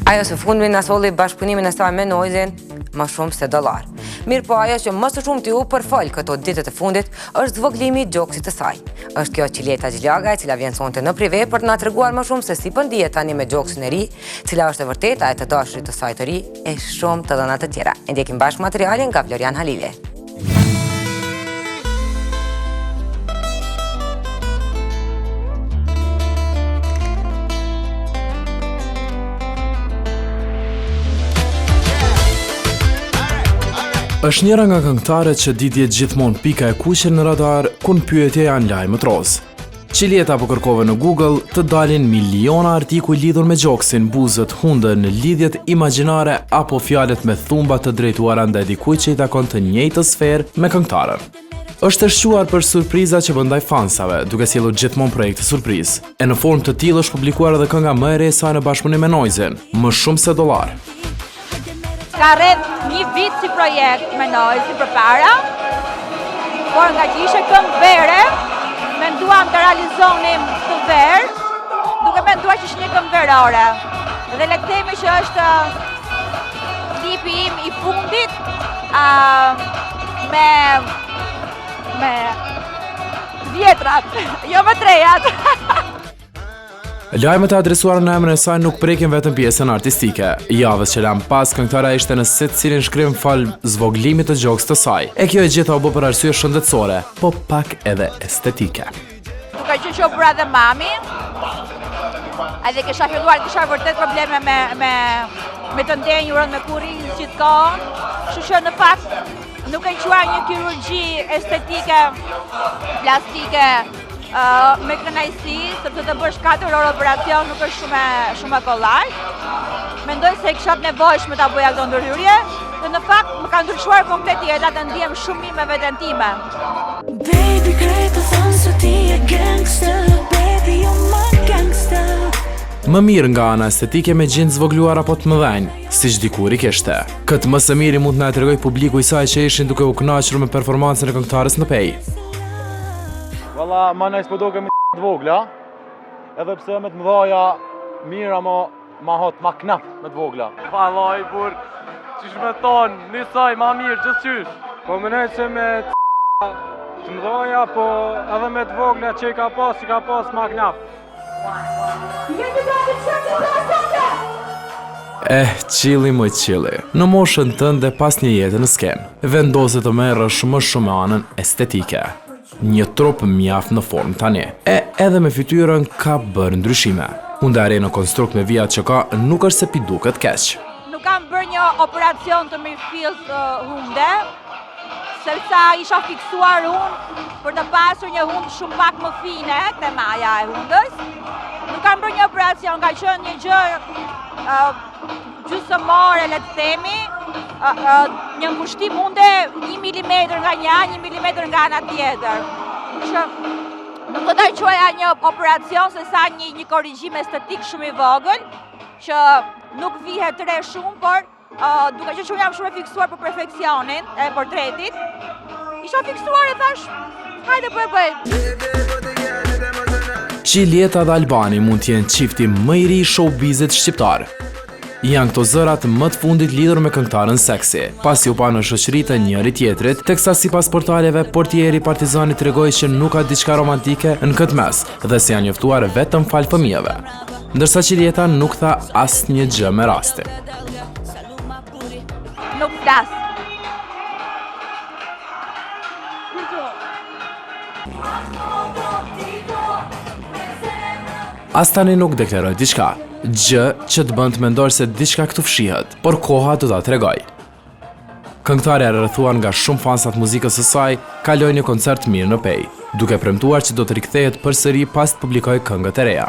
Ajo së fundmi na solli bashkëpunimin e saj me Noizin më shumë se dollar. Mirë po ajo që më së shumti u përfol këto ditët e fundit është zvoglimi i gjoksit të saj. Është kjo Qileta Gjiljaga e cila vjen sonte në prive për të na treguar më shumë se si po ndihet tani me gjoksin e ri, cila është e vërteta e të dashurit të saj të ri e shumë të dhëna të tjera. E ndjekim bashkë materialin nga Florian Halile. Është njëra nga këngëtarët që ditjet gjithmonë pika e kuqe në radar kur pyetje janë lajmet roz. Qileta po kërkove në Google të dalin miliona artikuj lidhur me gjoksin, buzët, hundën, lidhjet imagjinare apo fjalët me thumba të drejtuara ndaj dikujt që i takon të njëjtës sferë me këngëtarën. Është e shquar për surpriza që bëndaj fansave, duke sjellur gjithmonë projekte surprizë. E në formë të tillë është publikuar edhe kënga më e re e saj në bashkëpunim me Noizin, më shumë se dollar. Ka rreth një vit si projekt me Noizin përpara, por nga që ishe këngë vere, menduam të realizonim të verë, duke menduar që ishte një këngë verore. Dhe le të themi që është klipi im i fundit me vjetrat, jo me trejat. Lajmet e adresuara në emrin e saj nuk prekin vetëm pjesën artistike. Javës që lam pas, këngëtara ishte në secilin shkrim fal zvoglimit të gjoksit të saj. E kjo e gjitha u bë për arsye shëndetësore, po pak edhe estetike. Duke qenë që u bëra dhe mami, edhe kisha vërtet probleme me të ndenjurën, me kurriz gjithkohën, kështu që në fakt nuk e quaj një kirurgji estetike, plastike, me kënaqësi, sepse të bësh 4 orë operacion nuk është shumë e kollaj. Mendoj se kisha nevojshme ta bëja këto ndërhyrje dhe në fakt më ka ndryshuar komplet jeta, të ndihem shumë mirë me veten time. Baby, krejtë thonë se ti je gangster, baby, you're my gangster. Më mirë nga ana estetike me gjindë zvogluar apo të mëdhenj, siç dikur i kishte. Këtë më së miri mund të na tregoj publiku i saj që ishin duke u kënaqur me performancën e këngëtares në pej. Valla, ma nëjës po do kemi të vogla, edhe pse me të mëdhaja mira ma hot, ma knap me të vogla. Vallaj, bur, qish me thonë, njësaj ma mirë, gjithë qysh. Po më nëjë që me të mëdhaja, po edhe me të vogla që i ka pas ma knap. Qili më qili. Në moshën tënde pas një jetë në skenë, vendoset të merresh më shumë anën estetike. Një trup mjaft në formë tani. Edhe me fytyrën ka bërë ndryshime. Hunda e re në konstrukt me vijat që ka nuk është se pi duket keq. Nuk kam bërë një operacion të mirëfillt hunde, sepse isha fiksuar unë për të pasur një hund shumë pak më fine, te maja e hundës. Nuk kam bërë një operacion, ka qenë një gjë gjysmore, le të themi, një ngushtim hunde 1 milimetër nga një anë, 1 milimetër nga ana tjetër. Që nuk do ta quaja një operacion, se sa një korrigjim estetik shumë i vogël, që nuk vihet re shumë, por duke që unë jam shumë e fiksuar për perfeksionin e portretit, isha fiksuar e thash, hajde po e bëj. Qileta dhe Albani mund t'jenë qifti më i ri showbizit shqiptar. Janë këto zërat më të fundit lidhur me këngëtarën seksi, pasi u pa në shoqëri të njëri tjetrit, teksa sipas portaleve portieri Partizani tregoi që nuk ka diçka romantike në këtë mes dhe se janë njoftuar vetëm fal fëmijëve. Ndërsa Qileta nuk tha asnjë gjë me rastin. Nuk flas. As tani nuk deklaroj diçka, gjë që të bën të mendosh se diçka këtu fshihet, por koha do ta tregoj. Këngëtarja e rrethuar nga shumë fansat muzikës së saj, kaloi një koncert mirë në pej, duke premtuar që do të rikthehet përsëri pas të publikojë këngët e reja.